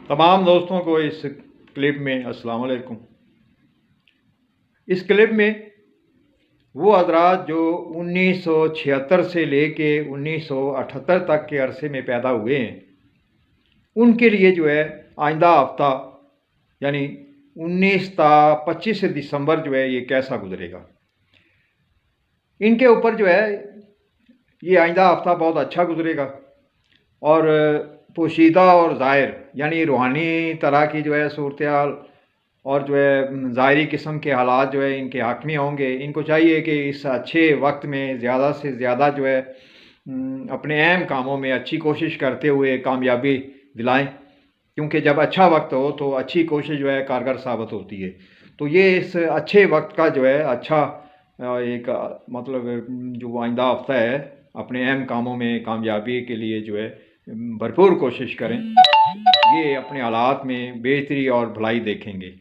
तमाम दोस्तों को इस क्लिप में अस्सलाम वालेकुम। इस क्लिप में वो हज़रात जो 1976 से लेके 1978 तक के अरसे में पैदा हुए हैं, उनके लिए जो है आइंदा हफ्ता यानी 19 ता 25 दिसंबर जो है ये कैसा गुजरेगा। इनके ऊपर जो है ये आइंदा हफ्ता बहुत अच्छा गुजरेगा और पोशीदा और ज़ाहिर यानी रूहानी तरह की जो है सूरत हाल और जो है ज़ाहरी किस्म के हालात जो है इनके हक़ में होंगे। इनको चाहिए कि इस अच्छे वक्त में ज़्यादा से ज़्यादा जो है अपने अहम कामों में अच्छी कोशिश करते हुए कामयाबी दिलाएं, क्योंकि जब अच्छा वक्त हो तो अच्छी कोशिश जो है कारगर साबित होती है। तो ये इस अच्छे वक्त का जो है अच्छा एक मतलब जो आइंदा हफ्ता है अपने अहम कामों में कामयाबी के लिए जो है भरपूर कोशिश करें। ये अपने हालात में बेहतरी और भलाई देखेंगे।